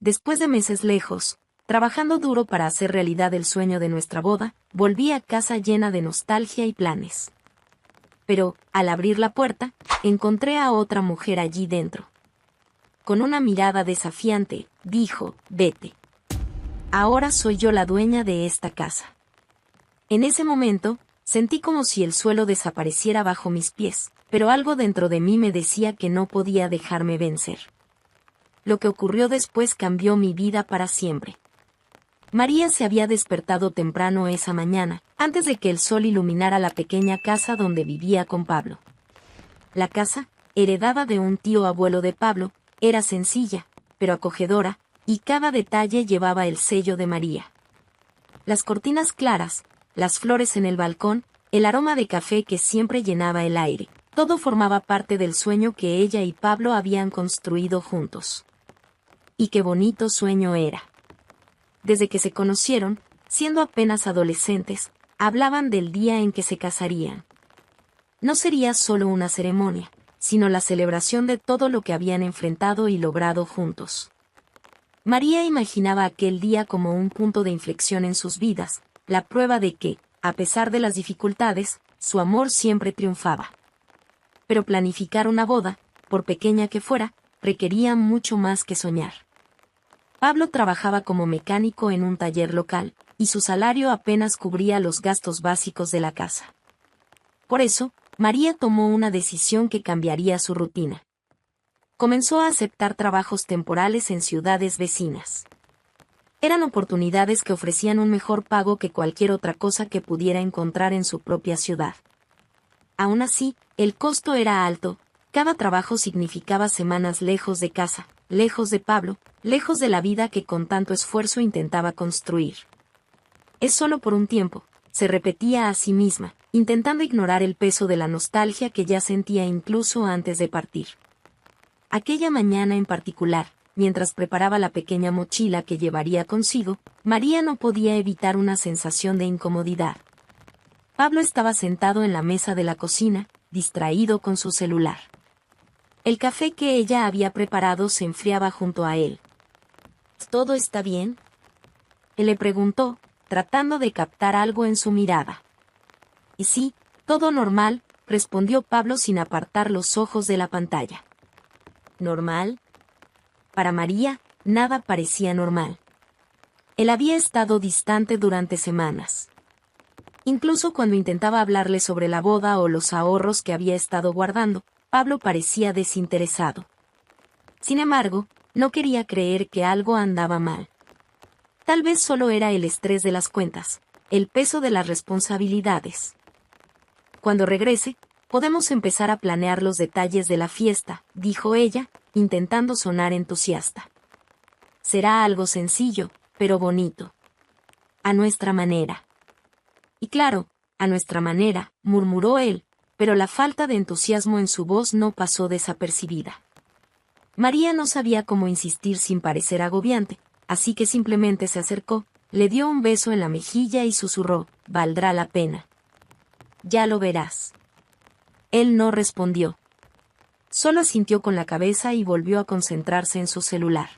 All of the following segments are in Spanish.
Después de meses lejos, trabajando duro para hacer realidad el sueño de nuestra boda, volví a casa llena de nostalgia y planes. Pero, al abrir la puerta, encontré a otra mujer allí dentro. Con una mirada desafiante, dijo, «Vete. Ahora soy yo la dueña de esta casa». En ese momento, sentí como si el suelo desapareciera bajo mis pies, pero algo dentro de mí me decía que no podía dejarme vencer. Lo que ocurrió después cambió mi vida para siempre. María se había despertado temprano esa mañana, antes de que el sol iluminara la pequeña casa donde vivía con Pablo. La casa, heredada de un tío abuelo de Pablo, era sencilla, pero acogedora, y cada detalle llevaba el sello de María. Las cortinas claras, las flores en el balcón, el aroma de café que siempre llenaba el aire, todo formaba parte del sueño que ella y Pablo habían construido juntos. Y qué bonito sueño era. Desde que se conocieron, siendo apenas adolescentes, hablaban del día en que se casarían. No sería solo una ceremonia, sino la celebración de todo lo que habían enfrentado y logrado juntos. María imaginaba aquel día como un punto de inflexión en sus vidas, la prueba de que, a pesar de las dificultades, su amor siempre triunfaba. Pero planificar una boda, por pequeña que fuera, requería mucho más que soñar. Pablo trabajaba como mecánico en un taller local, y su salario apenas cubría los gastos básicos de la casa. Por eso, María tomó una decisión que cambiaría su rutina. Comenzó a aceptar trabajos temporales en ciudades vecinas. Eran oportunidades que ofrecían un mejor pago que cualquier otra cosa que pudiera encontrar en su propia ciudad. Aún así, el costo era alto, cada trabajo significaba semanas lejos de casa, lejos de Pablo, lejos de la vida que con tanto esfuerzo intentaba construir. Es solo por un tiempo, se repetía a sí misma, intentando ignorar el peso de la nostalgia que ya sentía incluso antes de partir. Aquella mañana en particular, mientras preparaba la pequeña mochila que llevaría consigo, María no podía evitar una sensación de incomodidad. Pablo estaba sentado en la mesa de la cocina, distraído con su celular. El café que ella había preparado se enfriaba junto a él. ¿Todo está bien?, él le preguntó, tratando de captar algo en su mirada. Y sí, todo normal, respondió Pablo sin apartar los ojos de la pantalla. ¿Normal? Para María, nada parecía normal. Él había estado distante durante semanas. Incluso cuando intentaba hablarle sobre la boda o los ahorros que había estado guardando, Pablo parecía desinteresado. Sin embargo, no quería creer que algo andaba mal. Tal vez solo era el estrés de las cuentas, el peso de las responsabilidades. Cuando regrese, podemos empezar a planear los detalles de la fiesta, dijo ella, intentando sonar entusiasta. Será algo sencillo, pero bonito. A nuestra manera. Y claro, a nuestra manera, murmuró él, pero la falta de entusiasmo en su voz no pasó desapercibida. María no sabía cómo insistir sin parecer agobiante, así que simplemente se acercó, le dio un beso en la mejilla y susurró, «Valdrá la pena». «Ya lo verás». Él no respondió. Solo asintió con la cabeza y volvió a concentrarse en su celular.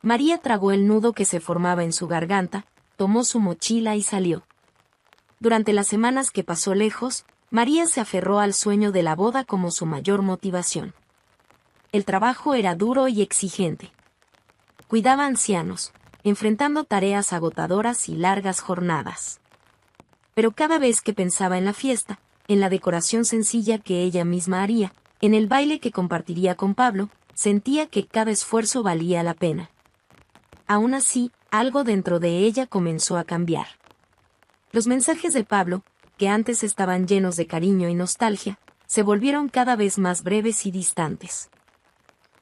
María tragó el nudo que se formaba en su garganta, tomó su mochila y salió. Durante las semanas que pasó lejos, María se aferró al sueño de la boda como su mayor motivación. El trabajo era duro y exigente. Cuidaba ancianos, enfrentando tareas agotadoras y largas jornadas. Pero cada vez que pensaba en la fiesta, en la decoración sencilla que ella misma haría, en el baile que compartiría con Pablo, sentía que cada esfuerzo valía la pena. Aún así, algo dentro de ella comenzó a cambiar. Los mensajes de Pablo, que antes estaban llenos de cariño y nostalgia, se volvieron cada vez más breves y distantes.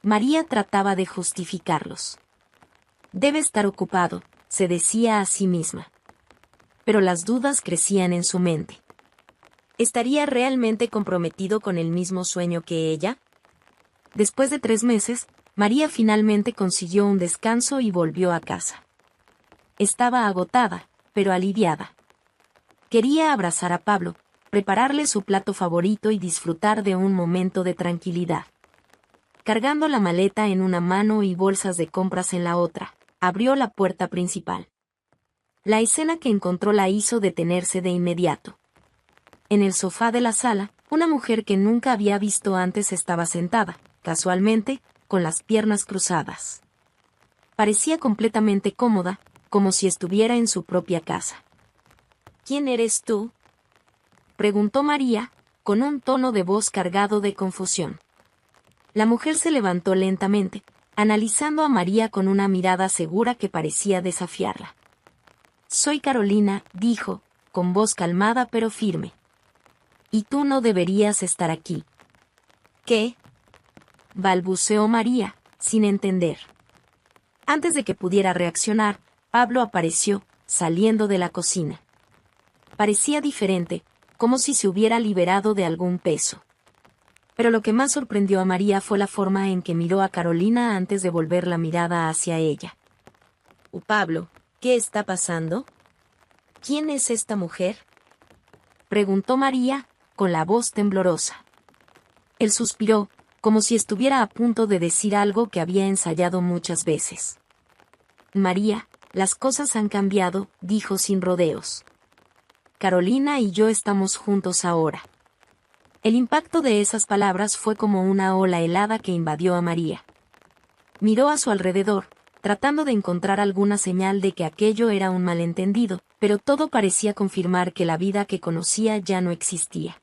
María trataba de justificarlos. Debe estar ocupado, se decía a sí misma. Pero las dudas crecían en su mente. ¿Estaría realmente comprometido con el mismo sueño que ella? Después de 3 meses, María finalmente consiguió un descanso y volvió a casa. Estaba agotada, pero aliviada. Quería abrazar a Pablo, prepararle su plato favorito y disfrutar de un momento de tranquilidad. Cargando la maleta en una mano y bolsas de compras en la otra, abrió la puerta principal. La escena que encontró la hizo detenerse de inmediato. En el sofá de la sala, una mujer que nunca había visto antes estaba sentada, casualmente, con las piernas cruzadas. Parecía completamente cómoda, como si estuviera en su propia casa. ¿Quién eres tú?, preguntó María, con un tono de voz cargado de confusión. La mujer se levantó lentamente, analizando a María con una mirada segura que parecía desafiarla. Soy Carolina, dijo, con voz calmada pero firme. Y tú no deberías estar aquí. ¿Qué?, balbuceó María, sin entender. Antes de que pudiera reaccionar, Pablo apareció, saliendo de la cocina. Parecía diferente, como si se hubiera liberado de algún peso. Pero lo que más sorprendió a María fue la forma en que miró a Carolina antes de volver la mirada hacia ella. Pablo, ¿qué está pasando? ¿Quién es esta mujer?, preguntó María, con la voz temblorosa. Él suspiró, como si estuviera a punto de decir algo que había ensayado muchas veces. María, las cosas han cambiado, dijo sin rodeos. Carolina y yo estamos juntos ahora. El impacto de esas palabras fue como una ola helada que invadió a María. Miró a su alrededor, tratando de encontrar alguna señal de que aquello era un malentendido, pero todo parecía confirmar que la vida que conocía ya no existía.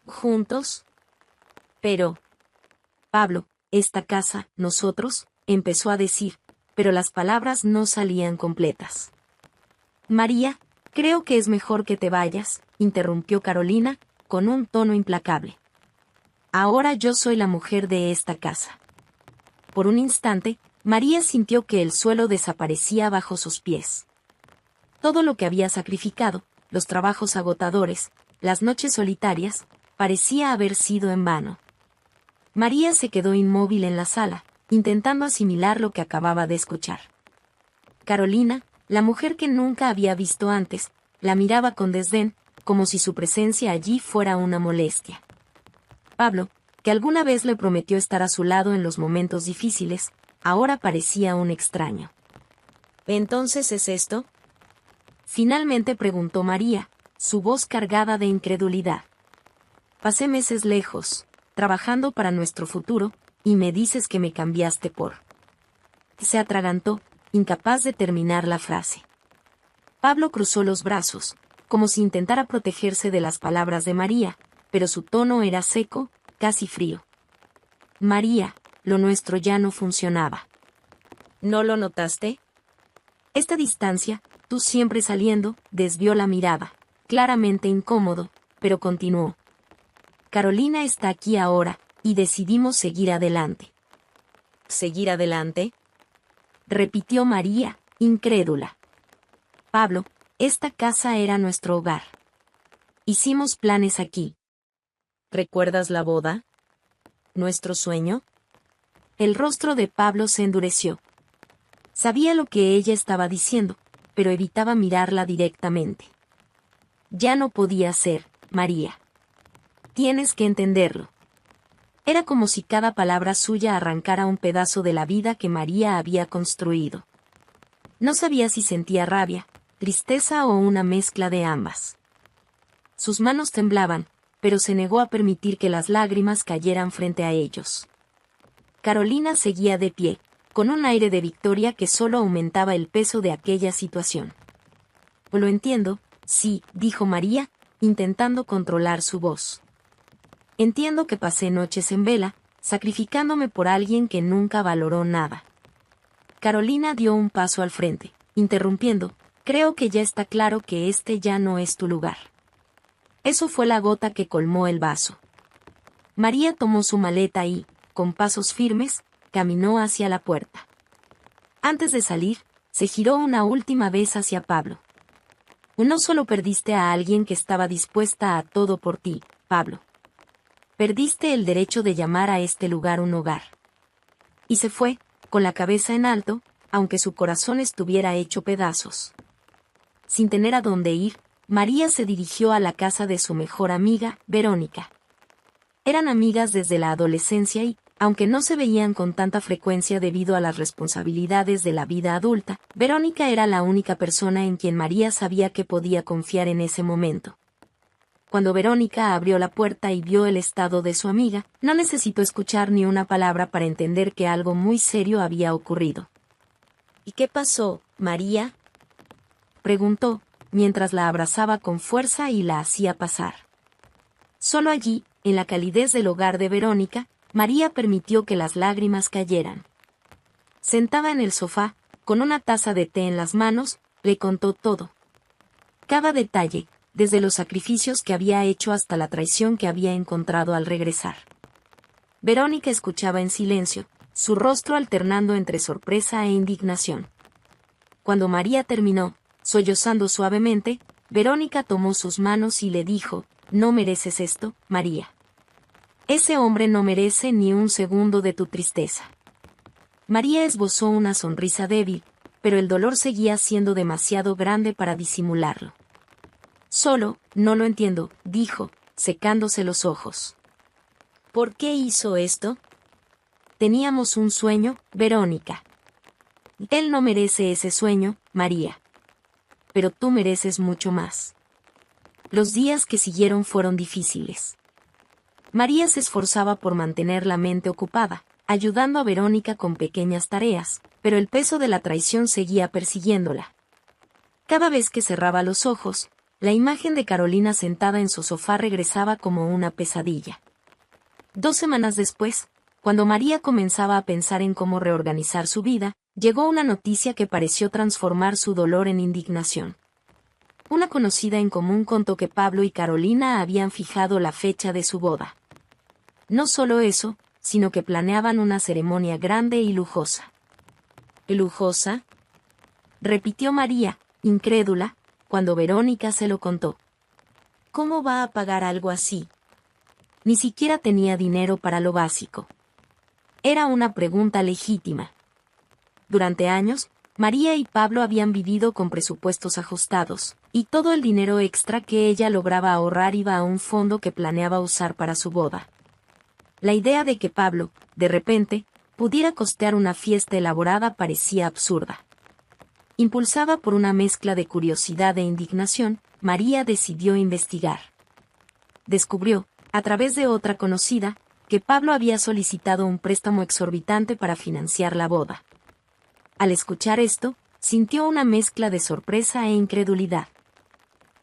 ¿Juntos? Pero... Pablo, esta casa, nosotros, empezó a decir, pero las palabras no salían completas. María, creo que es mejor que te vayas, interrumpió Carolina, con un tono implacable. Ahora yo soy la mujer de esta casa. Por un instante, María sintió que el suelo desaparecía bajo sus pies. Todo lo que había sacrificado, los trabajos agotadores, las noches solitarias, parecía haber sido en vano. María se quedó inmóvil en la sala, intentando asimilar lo que acababa de escuchar. Carolina, la mujer que nunca había visto antes, la miraba con desdén, como si su presencia allí fuera una molestia. Pablo, que alguna vez le prometió estar a su lado en los momentos difíciles, ahora parecía un extraño. ¿Entonces es esto?, finalmente preguntó María, su voz cargada de incredulidad. Pasé meses lejos, trabajando para nuestro futuro, y me dices que me cambiaste por... Se atragantó, incapaz de terminar la frase. Pablo cruzó los brazos, como si intentara protegerse de las palabras de María, pero su tono era seco, casi frío. María, lo nuestro ya no funcionaba. ¿No lo notaste? Esta distancia, tú siempre saliendo, desvió la mirada, claramente incómodo, pero continuó. Carolina está aquí ahora, y decidimos seguir adelante. ¿Seguir adelante?, repitió María, incrédula. Pablo, esta casa era nuestro hogar. Hicimos planes aquí. ¿Recuerdas la boda? ¿Nuestro sueño? El rostro de Pablo se endureció. Sabía lo que ella estaba diciendo, pero evitaba mirarla directamente. Ya no podía ser, María. Tienes que entenderlo. Era como si cada palabra suya arrancara un pedazo de la vida que María había construido. No sabía si sentía rabia, tristeza o una mezcla de ambas. Sus manos temblaban, pero se negó a permitir que las lágrimas cayeran frente a ellos. Carolina seguía de pie, con un aire de victoria que solo aumentaba el peso de aquella situación. Lo entiendo, sí, dijo María, intentando controlar su voz. Entiendo que pasé noches en vela, sacrificándome por alguien que nunca valoró nada. Carolina dio un paso al frente, interrumpiendo, creo que ya está claro que este ya no es tu lugar. Eso fue la gota que colmó el vaso. María tomó su maleta y, con pasos firmes, caminó hacia la puerta. Antes de salir, se giró una última vez hacia Pablo. No solo perdiste a alguien que estaba dispuesta a todo por ti, Pablo. Perdiste el derecho de llamar a este lugar un hogar. Y se fue, con la cabeza en alto, aunque su corazón estuviera hecho pedazos. Sin tener a dónde ir, María se dirigió a la casa de su mejor amiga, Verónica. Eran amigas desde la adolescencia y, Aunque no se veían con tanta frecuencia debido a las responsabilidades de la vida adulta, Verónica era la única persona en quien María sabía que podía confiar en ese momento. Cuando Verónica abrió la puerta y vio el estado de su amiga, no necesitó escuchar ni una palabra para entender que algo muy serio había ocurrido. ¿Y qué pasó, María?, preguntó, mientras la abrazaba con fuerza y la hacía pasar. Solo allí, en la calidez del hogar de Verónica, María permitió que las lágrimas cayeran. Sentada en el sofá, con una taza de té en las manos, le contó todo. Cada detalle, desde los sacrificios que había hecho hasta la traición que había encontrado al regresar. Verónica escuchaba en silencio, su rostro alternando entre sorpresa e indignación. Cuando María terminó, sollozando suavemente, Verónica tomó sus manos y le dijo: «No mereces esto, María. Ese hombre no merece ni un segundo de tu tristeza». María esbozó una sonrisa débil, pero el dolor seguía siendo demasiado grande para disimularlo. «Solo, no lo entiendo», dijo, secándose los ojos. «¿Por qué hizo esto?» «Teníamos un sueño, Verónica». «Él no merece ese sueño, María. Pero tú mereces mucho más». Los días que siguieron fueron difíciles. María se esforzaba por mantener la mente ocupada, ayudando a Verónica con pequeñas tareas, pero el peso de la traición seguía persiguiéndola. Cada vez que cerraba los ojos, la imagen de Carolina sentada en su sofá regresaba como una pesadilla. 2 semanas después, cuando María comenzaba a pensar en cómo reorganizar su vida, llegó una noticia que pareció transformar su dolor en indignación. Una conocida en común contó que Pablo y Carolina habían fijado la fecha de su boda. No solo eso, sino que planeaban una ceremonia grande y lujosa. ¿Lujosa?, repitió María, incrédula, cuando Verónica se lo contó. ¿Cómo va a pagar algo así? Ni siquiera tenía dinero para lo básico. Era una pregunta legítima. Durante años, María y Pablo habían vivido con presupuestos ajustados, y todo el dinero extra que ella lograba ahorrar iba a un fondo que planeaba usar para su boda. La idea de que Pablo, de repente, pudiera costear una fiesta elaborada parecía absurda. Impulsada por una mezcla de curiosidad e indignación, María decidió investigar. Descubrió, a través de otra conocida, que Pablo había solicitado un préstamo exorbitante para financiar la boda. Al escuchar esto, sintió una mezcla de sorpresa e incredulidad.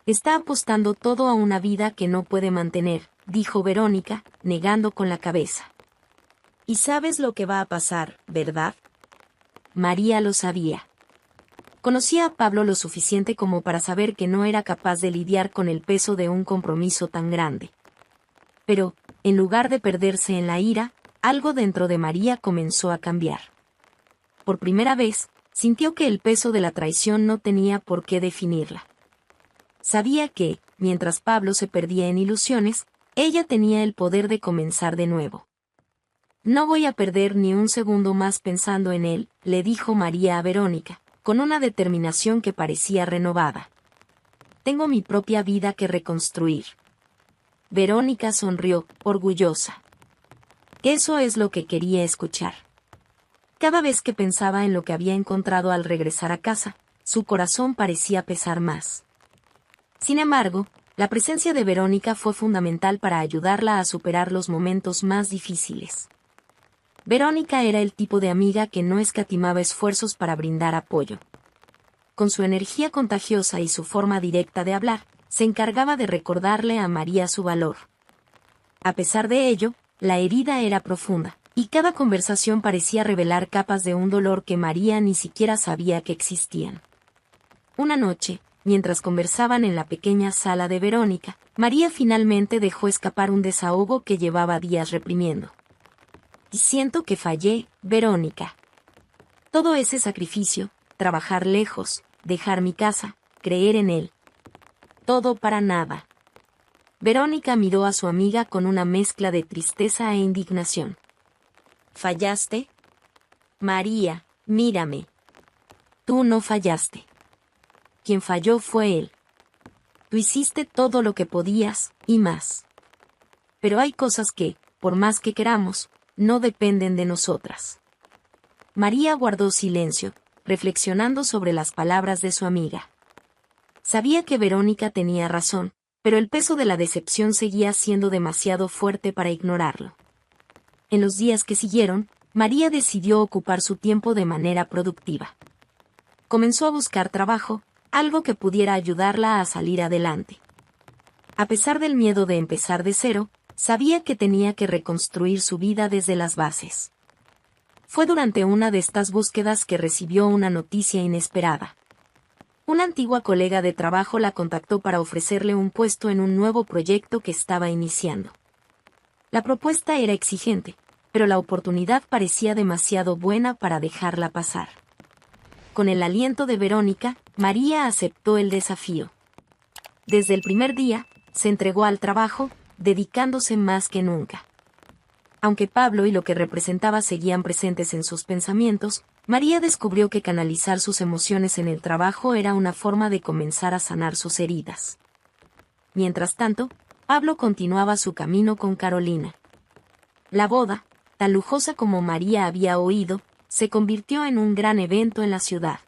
«Está apostando todo a una vida que no puede mantener», dijo Verónica, negando con la cabeza. «Y sabes lo que va a pasar, ¿verdad?». María lo sabía. Conocía a Pablo lo suficiente como para saber que no era capaz de lidiar con el peso de un compromiso tan grande. Pero, en lugar de perderse en la ira, algo dentro de María comenzó a cambiar. Por primera vez, sintió que el peso de la traición no tenía por qué definirla. Sabía que, mientras Pablo se perdía en ilusiones, ella tenía el poder de comenzar de nuevo. «No voy a perder ni un segundo más pensando en él», le dijo María a Verónica, con una determinación que parecía renovada. «Tengo mi propia vida que reconstruir». Verónica sonrió, orgullosa. Eso es lo que quería escuchar. Cada vez que pensaba en lo que había encontrado al regresar a casa, su corazón parecía pesar más. Sin embargo, la presencia de Verónica fue fundamental para ayudarla a superar los momentos más difíciles. Verónica era el tipo de amiga que no escatimaba esfuerzos para brindar apoyo. Con su energía contagiosa y su forma directa de hablar, se encargaba de recordarle a María su valor. A pesar de ello, la herida era profunda, y cada conversación parecía revelar capas de un dolor que María ni siquiera sabía que existían. Una noche, mientras conversaban en la pequeña sala de Verónica, María finalmente dejó escapar un desahogo que llevaba días reprimiendo. «Y siento que fallé, Verónica. Todo ese sacrificio, trabajar lejos, dejar mi casa, creer en él. Todo para nada». Verónica miró a su amiga con una mezcla de tristeza e indignación. «¿Fallaste? María, mírame. Tú no fallaste. Quien falló fue él. Tú hiciste todo lo que podías, y más. Pero hay cosas que, por más que queramos, no dependen de nosotras. María guardó silencio, reflexionando sobre las palabras de su amiga. Sabía que Verónica tenía razón, pero el peso de la decepción seguía siendo demasiado fuerte para ignorarlo. En los días que siguieron, María decidió ocupar su tiempo de manera productiva. Comenzó a buscar trabajo, algo que pudiera ayudarla a salir adelante. A pesar del miedo de empezar de cero, sabía que tenía que reconstruir su vida desde las bases. Fue durante una de estas búsquedas que recibió una noticia inesperada. Una antigua colega de trabajo la contactó para ofrecerle un puesto en un nuevo proyecto que estaba iniciando. La propuesta era exigente, pero la oportunidad parecía demasiado buena para dejarla pasar. Con el aliento de Verónica, María aceptó el desafío. Desde el primer día, se entregó al trabajo, dedicándose más que nunca. Aunque Pablo y lo que representaba seguían presentes en sus pensamientos, María descubrió que canalizar sus emociones en el trabajo era una forma de comenzar a sanar sus heridas. Mientras tanto, Pablo continuaba su camino con Carolina. La boda, tan lujosa como María había oído, se convirtió en un gran evento en la ciudad.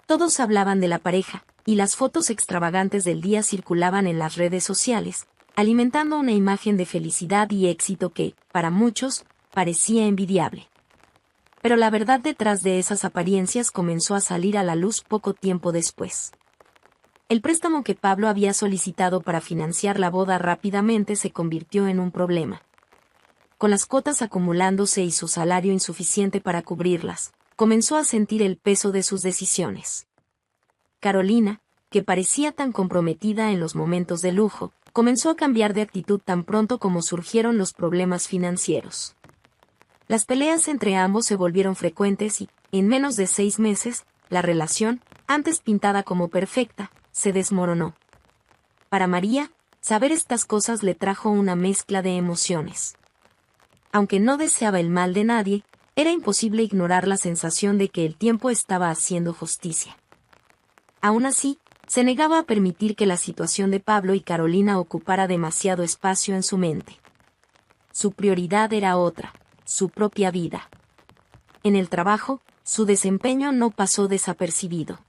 Todos hablaban de la pareja, y las fotos extravagantes del día circulaban en las redes sociales, alimentando una imagen de felicidad y éxito que, para muchos, parecía envidiable. Pero la verdad detrás de esas apariencias comenzó a salir a la luz poco tiempo después. El préstamo que Pablo había solicitado para financiar la boda rápidamente se convirtió en un problema. Con las cuotas acumulándose y su salario insuficiente para cubrirlas, comenzó a sentir el peso de sus decisiones. Carolina, que parecía tan comprometida en los momentos de lujo, comenzó a cambiar de actitud tan pronto como surgieron los problemas financieros. Las peleas entre ambos se volvieron frecuentes y, en menos de 6 meses, la relación, antes pintada como perfecta, se desmoronó. Para María, saber estas cosas le trajo una mezcla de emociones. Aunque no deseaba el mal de nadie, era imposible ignorar la sensación de que el tiempo estaba haciendo justicia. Aún así, se negaba a permitir que la situación de Pablo y Carolina ocupara demasiado espacio en su mente. Su prioridad era otra, su propia vida. En el trabajo, su desempeño no pasó desapercibido.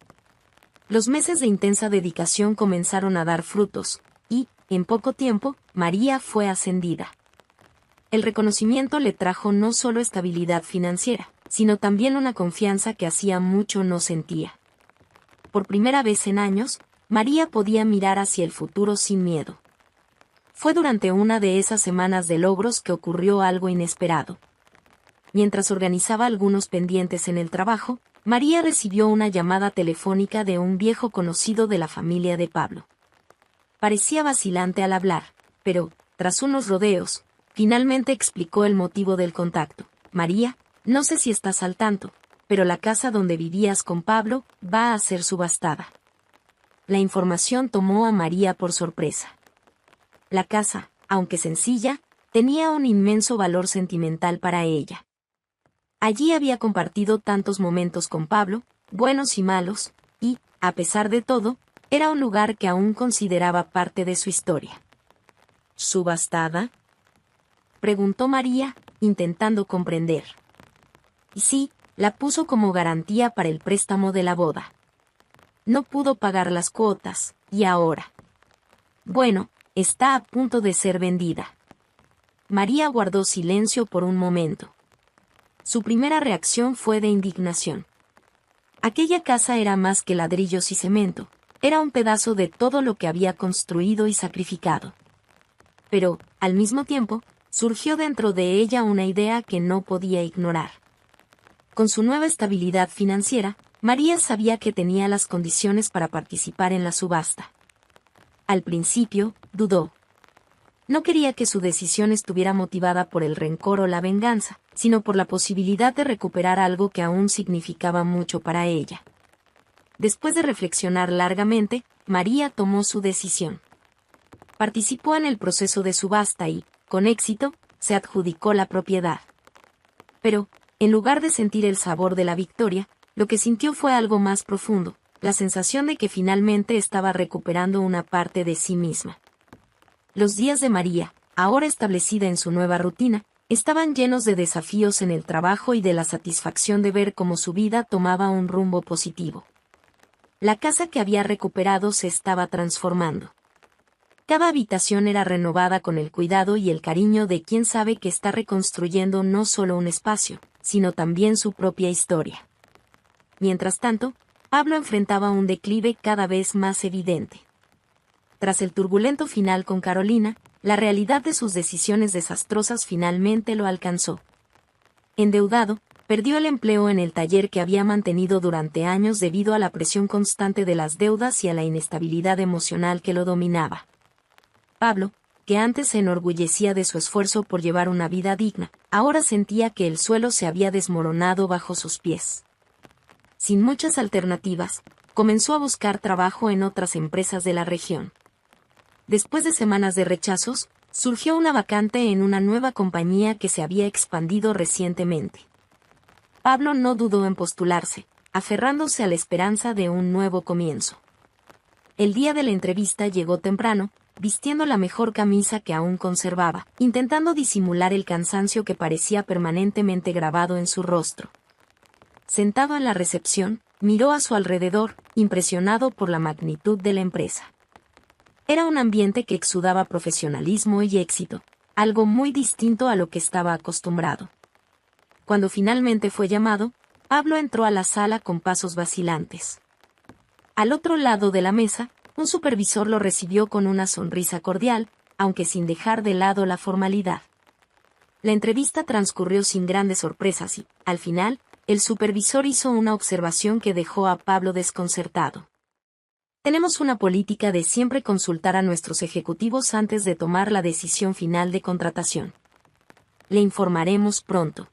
Los meses de intensa dedicación comenzaron a dar frutos, y, en poco tiempo, María fue ascendida. El reconocimiento le trajo no solo estabilidad financiera, sino también una confianza que hacía mucho no sentía. Por primera vez en años, María podía mirar hacia el futuro sin miedo. Fue durante una de esas semanas de logros que ocurrió algo inesperado. Mientras organizaba algunos pendientes en el trabajo, María recibió una llamada telefónica de un viejo conocido de la familia de Pablo. Parecía vacilante al hablar, pero, tras unos rodeos, finalmente explicó el motivo del contacto. María, no sé si estás al tanto, pero la casa donde vivías con Pablo va a ser subastada. La información tomó a María por sorpresa. La casa, aunque sencilla, tenía un inmenso valor sentimental para ella. Allí había compartido tantos momentos con Pablo, buenos y malos, y, a pesar de todo, era un lugar que aún consideraba parte de su historia. ¿Subastada?, preguntó María, intentando comprender. Y sí, la puso como garantía para el préstamo de la boda. No pudo pagar las cuotas, y ahora. Bueno, está a punto de ser vendida. María guardó silencio por un momento. Su primera reacción fue de indignación. Aquella casa era más que ladrillos y cemento, era un pedazo de todo lo que había construido y sacrificado. Pero, al mismo tiempo, surgió dentro de ella una idea que no podía ignorar. Con su nueva estabilidad financiera, María sabía que tenía las condiciones para participar en la subasta. Al principio, dudó. No quería que su decisión estuviera motivada por el rencor o la venganza, sino por la posibilidad de recuperar algo que aún significaba mucho para ella. Después de reflexionar largamente, María tomó su decisión. Participó en el proceso de subasta y, con éxito, se adjudicó la propiedad. Pero, en lugar de sentir el sabor de la victoria, lo que sintió fue algo más profundo, la sensación de que finalmente estaba recuperando una parte de sí misma. Los días de María, ahora establecida en su nueva rutina, Estaban llenos de desafíos en el trabajo y de la satisfacción de ver cómo su vida tomaba un rumbo positivo. La casa que había recuperado se estaba transformando. Cada habitación era renovada con el cuidado y el cariño de quien sabe que está reconstruyendo no solo un espacio, sino también su propia historia. Mientras tanto, Pablo enfrentaba un declive cada vez más evidente. Tras el turbulento final con Carolina, la realidad de sus decisiones desastrosas finalmente lo alcanzó. Endeudado, perdió el empleo en el taller que había mantenido durante años debido a la presión constante de las deudas y a la inestabilidad emocional que lo dominaba. Pablo, que antes se enorgullecía de su esfuerzo por llevar una vida digna, ahora sentía que el suelo se había desmoronado bajo sus pies. Sin muchas alternativas, comenzó a buscar trabajo en otras empresas de la región. Después de semanas de rechazos, surgió una vacante en una nueva compañía que se había expandido recientemente. Pablo no dudó en postularse, aferrándose a la esperanza de un nuevo comienzo. El día de la entrevista llegó temprano, vistiendo la mejor camisa que aún conservaba, intentando disimular el cansancio que parecía permanentemente grabado en su rostro. Sentado en la recepción, miró a su alrededor, impresionado por la magnitud de la empresa. Era un ambiente que exudaba profesionalismo y éxito, algo muy distinto a lo que estaba acostumbrado. Cuando finalmente fue llamado, Pablo entró a la sala con pasos vacilantes. Al otro lado de la mesa, un supervisor lo recibió con una sonrisa cordial, aunque sin dejar de lado la formalidad. La entrevista transcurrió sin grandes sorpresas y, al final, el supervisor hizo una observación que dejó a Pablo desconcertado. Tenemos una política de siempre consultar a nuestros ejecutivos antes de tomar la decisión final de contratación. Le informaremos pronto.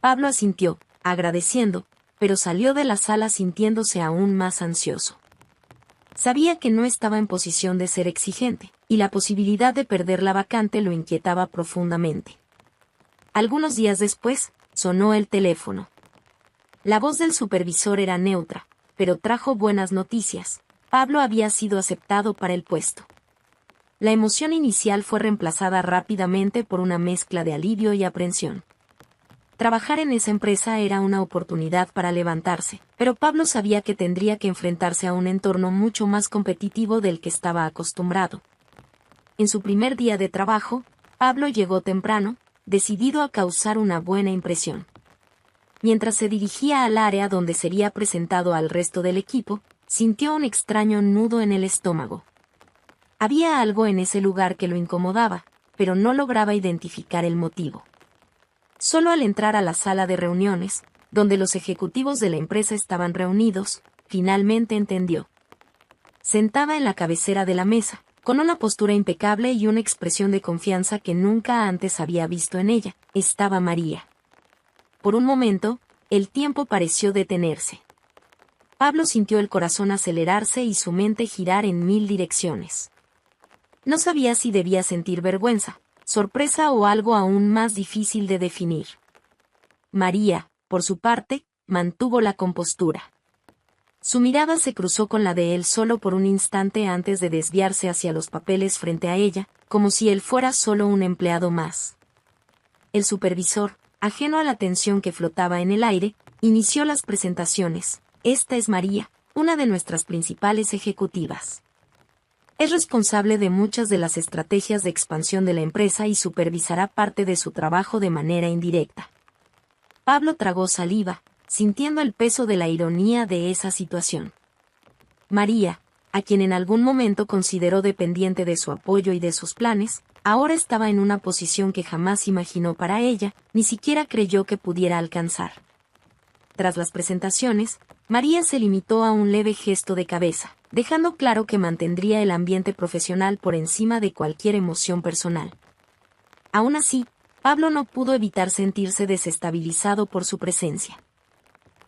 Pablo asintió, agradeciendo, pero salió de la sala sintiéndose aún más ansioso. Sabía que no estaba en posición de ser exigente, y la posibilidad de perder la vacante lo inquietaba profundamente. Algunos días después, sonó el teléfono. La voz del supervisor era neutra, pero trajo buenas noticias. Pablo había sido aceptado para el puesto. La emoción inicial fue reemplazada rápidamente por una mezcla de alivio y aprensión. Trabajar en esa empresa era una oportunidad para levantarse, pero Pablo sabía que tendría que enfrentarse a un entorno mucho más competitivo del que estaba acostumbrado. En su primer día de trabajo, Pablo llegó temprano, decidido a causar una buena impresión. Mientras se dirigía al área donde sería presentado al resto del equipo, sintió un extraño nudo en el estómago. Había algo en ese lugar que lo incomodaba, pero no lograba identificar el motivo. Solo al entrar a la sala de reuniones, donde los ejecutivos de la empresa estaban reunidos, finalmente entendió. Sentada en la cabecera de la mesa, con una postura impecable y una expresión de confianza que nunca antes había visto en ella, estaba María. Por un momento, el tiempo pareció detenerse. Pablo sintió el corazón acelerarse y su mente girar en 1000 direcciones. No sabía si debía sentir vergüenza, sorpresa o algo aún más difícil de definir. María, por su parte, mantuvo la compostura. Su mirada se cruzó con la de él solo por un instante antes de desviarse hacia los papeles frente a ella, como si él fuera solo un empleado más. El supervisor, ajeno a la tensión que flotaba en el aire, inició las presentaciones. Esta es María, una de nuestras principales ejecutivas. Es responsable de muchas de las estrategias de expansión de la empresa y supervisará parte de su trabajo de manera indirecta. Pablo tragó saliva, sintiendo el peso de la ironía de esa situación. María, a quien en algún momento consideró dependiente de su apoyo y de sus planes, ahora estaba en una posición que jamás imaginó para ella, ni siquiera creyó que pudiera alcanzar. Tras las presentaciones, María se limitó a un leve gesto de cabeza, dejando claro que mantendría el ambiente profesional por encima de cualquier emoción personal. Aún así, Pablo no pudo evitar sentirse desestabilizado por su presencia.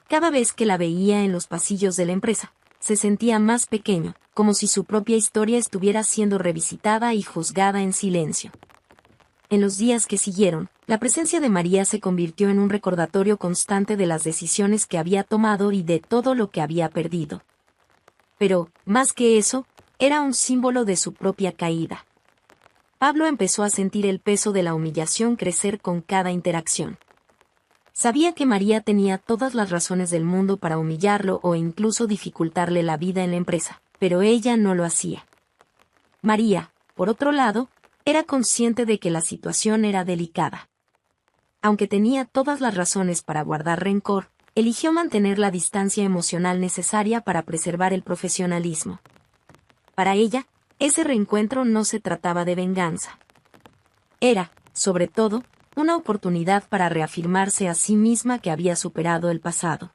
Cada vez que la veía en los pasillos de la empresa, se sentía más pequeño, como si su propia historia estuviera siendo revisitada y juzgada en silencio. En los días que siguieron, la presencia de María se convirtió en un recordatorio constante de las decisiones que había tomado y de todo lo que había perdido. Pero, más que eso, era un símbolo de su propia caída. Pablo empezó a sentir el peso de la humillación crecer con cada interacción. Sabía que María tenía todas las razones del mundo para humillarlo o incluso dificultarle la vida en la empresa, pero ella no lo hacía. María, por otro lado, era consciente de que la situación era delicada. Aunque tenía todas las razones para guardar rencor, eligió mantener la distancia emocional necesaria para preservar el profesionalismo. Para ella, ese reencuentro no se trataba de venganza. Era, sobre todo, una oportunidad para reafirmarse a sí misma que había superado el pasado.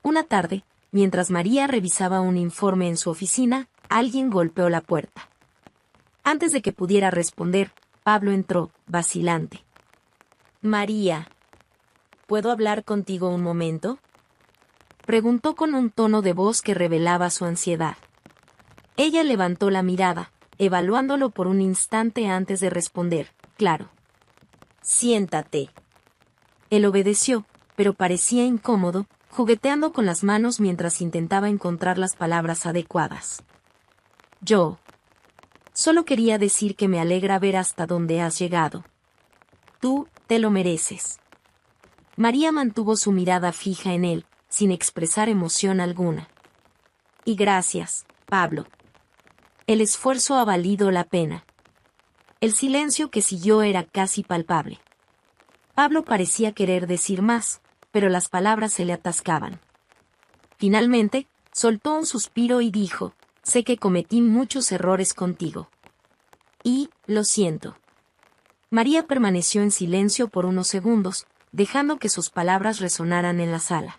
Una tarde, mientras María revisaba un informe en su oficina, alguien golpeó la puerta. Antes de que pudiera responder, Pablo entró, vacilante. «María, ¿puedo hablar contigo un momento?», preguntó con un tono de voz que revelaba su ansiedad. Ella levantó la mirada, evaluándolo por un instante antes de responder, «Claro». «Siéntate». Él obedeció, pero parecía incómodo, jugueteando con las manos mientras intentaba encontrar las palabras adecuadas. «Yo solo quería decir que me alegra ver hasta dónde has llegado. Tú te lo mereces». María mantuvo su mirada fija en él, sin expresar emoción alguna. «Y gracias, Pablo. El esfuerzo ha valido la pena». El silencio que siguió era casi palpable. Pablo parecía querer decir más, pero las palabras se le atascaban. Finalmente, soltó un suspiro y dijo, «Sé que cometí muchos errores contigo. Y, lo siento». María permaneció en silencio por unos segundos, dejando que sus palabras resonaran en la sala.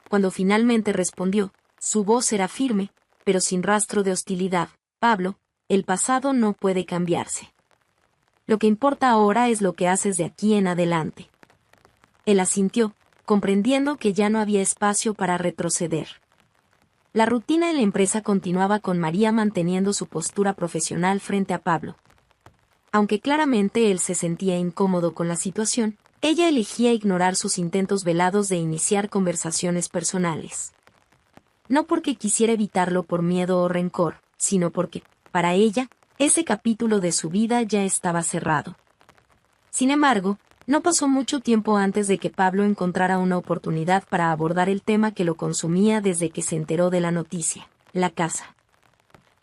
Cuando finalmente respondió, su voz era firme, pero sin rastro de hostilidad. «Pablo, el pasado no puede cambiarse. Lo que importa ahora es lo que haces de aquí en adelante». Él asintió, comprendiendo que ya no había espacio para retroceder. La rutina en la empresa continuaba con María manteniendo su postura profesional frente a Pablo. Aunque claramente él se sentía incómodo con la situación, ella elegía ignorar sus intentos velados de iniciar conversaciones personales. No porque quisiera evitarlo por miedo o rencor, sino porque, para ella, ese capítulo de su vida ya estaba cerrado. Sin embargo, no pasó mucho tiempo antes de que Pablo encontrara una oportunidad para abordar el tema que lo consumía desde que se enteró de la noticia: la casa.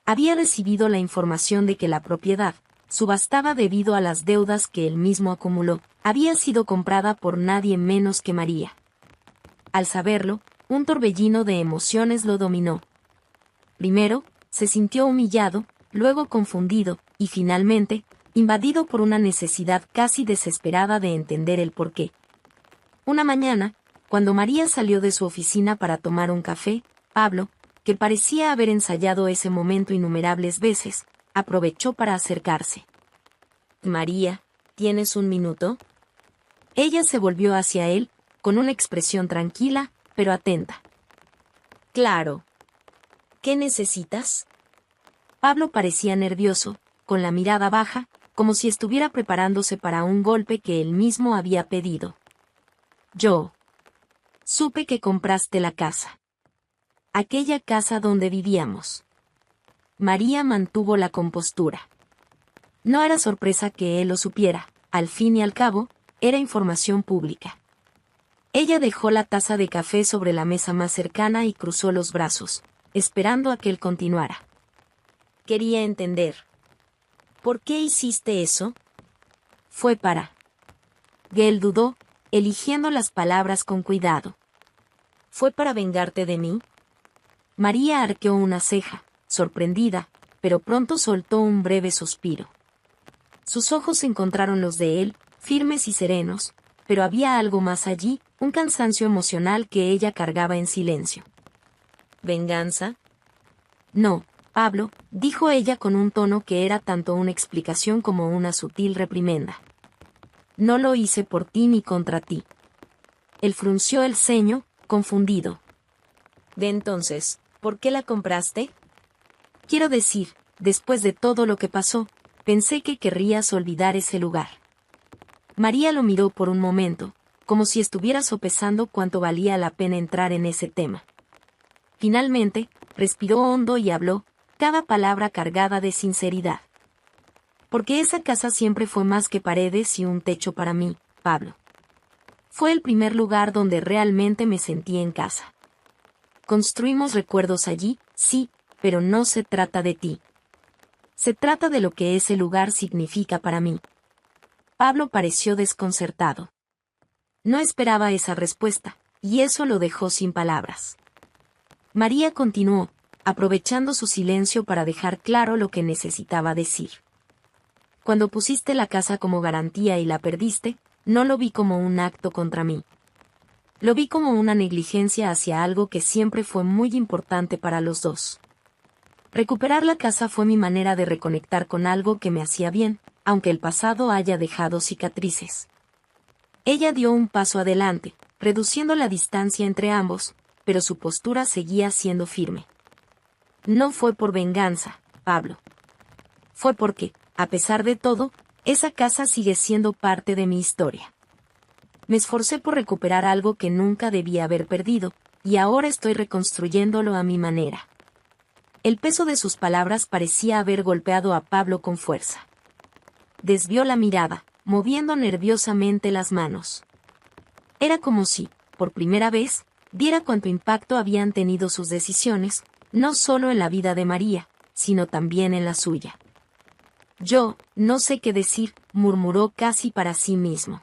Había recibido la información de que la propiedad, subastada debido a las deudas que él mismo acumuló, había sido comprada por nadie menos que María. Al saberlo, un torbellino de emociones lo dominó. Primero, se sintió humillado, luego confundido, y finalmente, invadido por una necesidad casi desesperada de entender el porqué. Una mañana, cuando María salió de su oficina para tomar un café, Pablo, que parecía haber ensayado ese momento innumerables veces, aprovechó para acercarse. «María, ¿tienes un minuto?». Ella se volvió hacia él, con una expresión tranquila, pero atenta. «Claro. ¿Qué necesitas?». Pablo parecía nervioso, con la mirada baja, como si estuviera preparándose para un golpe que él mismo había pedido. «Yo supe que compraste la casa. Aquella casa donde vivíamos». María mantuvo la compostura. No era sorpresa que él lo supiera, al fin y al cabo, era información pública. Ella dejó la taza de café sobre la mesa más cercana y cruzó los brazos, esperando a que él continuara. «Quería entender. ¿Por qué hiciste eso?». «Fue para». Él dudó, eligiendo las palabras con cuidado. «¿Fue para vengarte de mí?». María arqueó una ceja, sorprendida, pero pronto soltó un breve suspiro. Sus ojos encontraron los de él, firmes y serenos, pero había algo más allí, un cansancio emocional que ella cargaba en silencio. «¿Venganza?». «No, Pablo», dijo ella con un tono que era tanto una explicación como una sutil reprimenda. «No lo hice por ti ni contra ti». Él frunció el ceño, confundido. «¿De entonces, por qué la compraste?». «Quiero decir, después de todo lo que pasó, pensé que querrías olvidar ese lugar». María lo miró por un momento, como si estuviera sopesando cuánto valía la pena entrar en ese tema. Finalmente, respiró hondo y habló, cada palabra cargada de sinceridad. Porque esa casa siempre fue más que paredes y un techo para mí, Pablo. Fue el primer lugar donde realmente me sentí en casa. Construimos recuerdos allí, sí, pero no se trata de ti. Se trata de lo que ese lugar significa para mí. Pablo pareció desconcertado. No esperaba esa respuesta, y eso lo dejó sin palabras. María continuó, aprovechando su silencio para dejar claro lo que necesitaba decir. Cuando pusiste la casa como garantía y la perdiste, no lo vi como un acto contra mí. Lo vi como una negligencia hacia algo que siempre fue muy importante para los dos. Recuperar la casa fue mi manera de reconectar con algo que me hacía bien, aunque el pasado haya dejado cicatrices. Ella dio un paso adelante, reduciendo la distancia entre ambos, pero su postura seguía siendo firme. No fue por venganza, Pablo. Fue porque, a pesar de todo, esa casa sigue siendo parte de mi historia. Me esforcé por recuperar algo que nunca debía haber perdido, y ahora estoy reconstruyéndolo a mi manera. El peso de sus palabras parecía haber golpeado a Pablo con fuerza. Desvió la mirada, moviendo nerviosamente las manos. Era como si, por primera vez, viera cuánto impacto habían tenido sus decisiones, no solo en la vida de María, sino también en la suya. Yo, no sé qué decir, murmuró casi para sí mismo.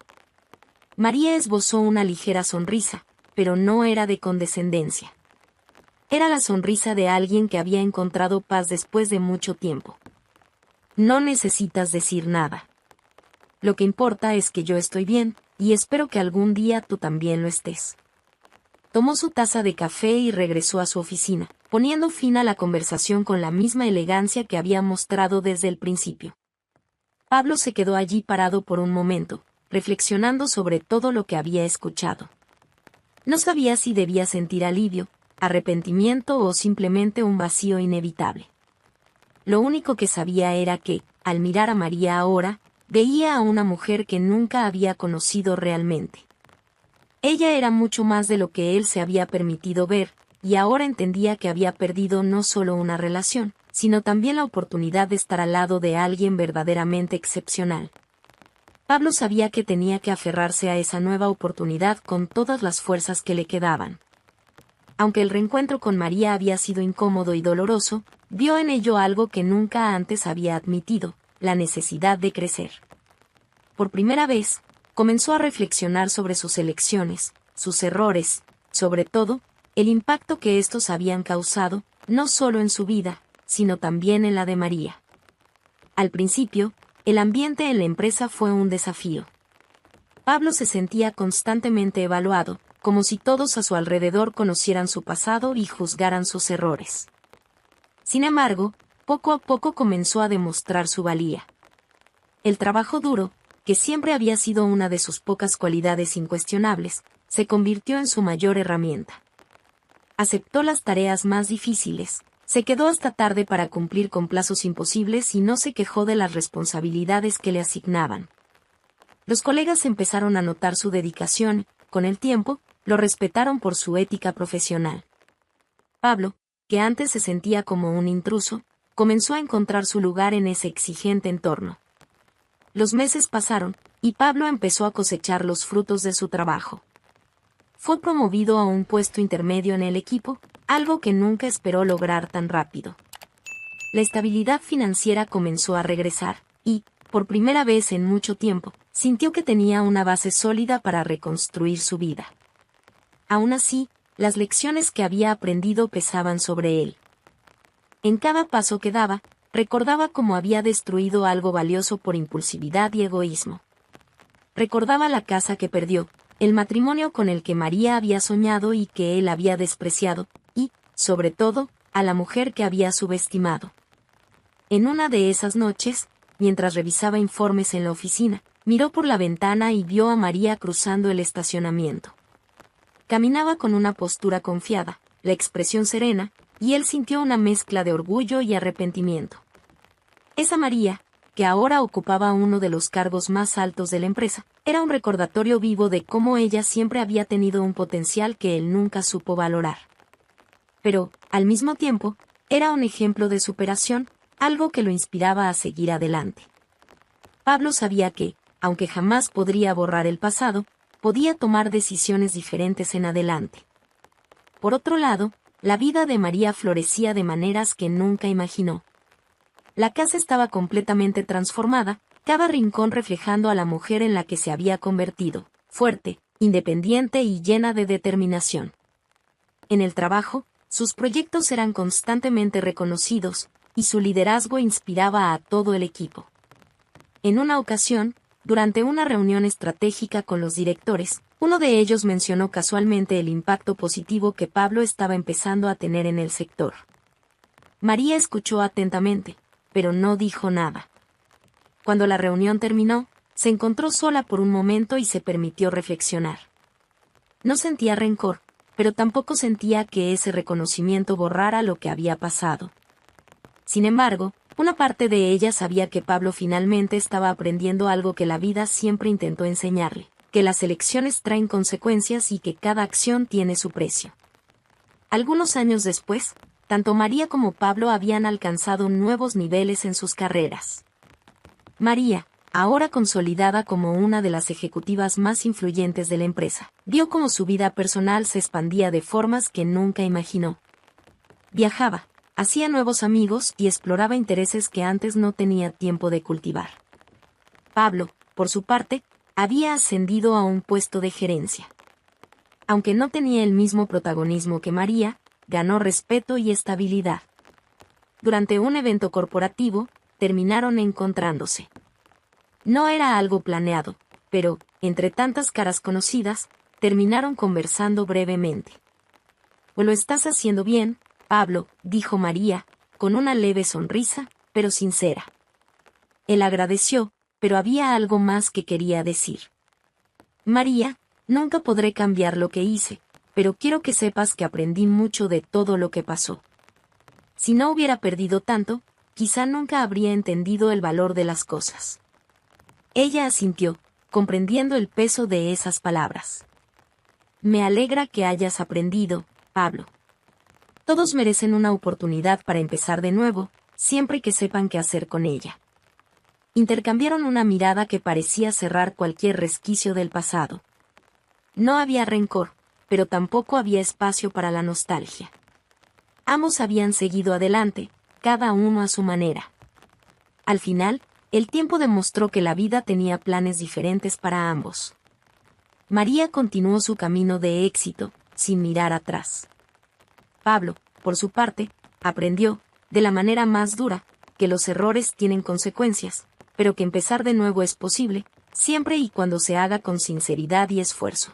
María esbozó una ligera sonrisa, pero no era de condescendencia. Era la sonrisa de alguien que había encontrado paz después de mucho tiempo. No necesitas decir nada. Lo que importa es que yo estoy bien, y espero que algún día tú también lo estés. Tomó su taza de café y regresó a su oficina, poniendo fin a la conversación con la misma elegancia que había mostrado desde el principio. Pablo se quedó allí parado por un momento, reflexionando sobre todo lo que había escuchado. No sabía si debía sentir alivio, arrepentimiento o simplemente un vacío inevitable. Lo único que sabía era que, al mirar a María ahora, veía a una mujer que nunca había conocido realmente. Ella era mucho más de lo que él se había permitido ver, y ahora entendía que había perdido no solo una relación, sino también la oportunidad de estar al lado de alguien verdaderamente excepcional. Pablo sabía que tenía que aferrarse a esa nueva oportunidad con todas las fuerzas que le quedaban. Aunque el reencuentro con María había sido incómodo y doloroso, vio en ello algo que nunca antes había admitido, la necesidad de crecer. Por primera vez, comenzó a reflexionar sobre sus elecciones, sus errores, sobre todo, el impacto que estos habían causado, no solo en su vida, sino también en la de María. Al principio, el ambiente en la empresa fue un desafío. Pablo se sentía constantemente evaluado, como si todos a su alrededor conocieran su pasado y juzgaran sus errores. Sin embargo, poco a poco comenzó a demostrar su valía. El trabajo duro, que siempre había sido una de sus pocas cualidades incuestionables, se convirtió en su mayor herramienta. Aceptó las tareas más difíciles, se quedó hasta tarde para cumplir con plazos imposibles y no se quejó de las responsabilidades que le asignaban. Los colegas empezaron a notar su dedicación, con el tiempo, lo respetaron por su ética profesional. Pablo, que antes se sentía como un intruso, comenzó a encontrar su lugar en ese exigente entorno. Los meses pasaron, y Pablo empezó a cosechar los frutos de su trabajo. Fue promovido a un puesto intermedio en el equipo, algo que nunca esperó lograr tan rápido. La estabilidad financiera comenzó a regresar, y, por primera vez en mucho tiempo, sintió que tenía una base sólida para reconstruir su vida. Aún así, las lecciones que había aprendido pesaban sobre él. En cada paso que daba, recordaba cómo había destruido algo valioso por impulsividad y egoísmo. Recordaba la casa que perdió, el matrimonio con el que María había soñado y que él había despreciado, y, sobre todo, a la mujer que había subestimado. En una de esas noches, mientras revisaba informes en la oficina, miró por la ventana y vio a María cruzando el estacionamiento. Caminaba con una postura confiada, la expresión serena, y él sintió una mezcla de orgullo y arrepentimiento. Esa María, que ahora ocupaba uno de los cargos más altos de la empresa, era un recordatorio vivo de cómo ella siempre había tenido un potencial que él nunca supo valorar. Pero, al mismo tiempo, era un ejemplo de superación, algo que lo inspiraba a seguir adelante. Pablo sabía que, aunque jamás podría borrar el pasado, podía tomar decisiones diferentes en adelante. Por otro lado, la vida de María florecía de maneras que nunca imaginó. La casa estaba completamente transformada, cada rincón reflejando a la mujer en la que se había convertido, fuerte, independiente y llena de determinación. En el trabajo, sus proyectos eran constantemente reconocidos, y su liderazgo inspiraba a todo el equipo. En una ocasión, durante una reunión estratégica con los directores, uno de ellos mencionó casualmente el impacto positivo que Pablo estaba empezando a tener en el sector. María escuchó atentamente, pero no dijo nada. Cuando la reunión terminó, se encontró sola por un momento y se permitió reflexionar. No sentía rencor, pero tampoco sentía que ese reconocimiento borrara lo que había pasado. Sin embargo, una parte de ella sabía que Pablo finalmente estaba aprendiendo algo que la vida siempre intentó enseñarle, que las elecciones traen consecuencias y que cada acción tiene su precio. Algunos años después, tanto María como Pablo habían alcanzado nuevos niveles en sus carreras. María, ahora consolidada como una de las ejecutivas más influyentes de la empresa, vio cómo su vida personal se expandía de formas que nunca imaginó. Viajaba, hacía nuevos amigos y exploraba intereses que antes no tenía tiempo de cultivar. Pablo, por su parte, había ascendido a un puesto de gerencia. Aunque no tenía el mismo protagonismo que María, ganó respeto y estabilidad. Durante un evento corporativo, terminaron encontrándose. No era algo planeado, pero, entre tantas caras conocidas, terminaron conversando brevemente. «Pues lo estás haciendo bien, Pablo», dijo María, con una leve sonrisa, pero sincera. Él agradeció, pero había algo más que quería decir. «María, nunca podré cambiar lo que hice, pero quiero que sepas que aprendí mucho de todo lo que pasó. Si no hubiera perdido tanto, quizá nunca habría entendido el valor de las cosas». Ella asintió, comprendiendo el peso de esas palabras. «Me alegra que hayas aprendido, Pablo. Todos merecen una oportunidad para empezar de nuevo, siempre que sepan qué hacer con ella». Intercambiaron una mirada que parecía cerrar cualquier resquicio del pasado. No había rencor, pero tampoco había espacio para la nostalgia. Ambos habían seguido adelante, cada uno a su manera. Al final, el tiempo demostró que la vida tenía planes diferentes para ambos. María continuó su camino de éxito, sin mirar atrás. Pablo, por su parte, aprendió, de la manera más dura, que los errores tienen consecuencias, pero que empezar de nuevo es posible, siempre y cuando se haga con sinceridad y esfuerzo.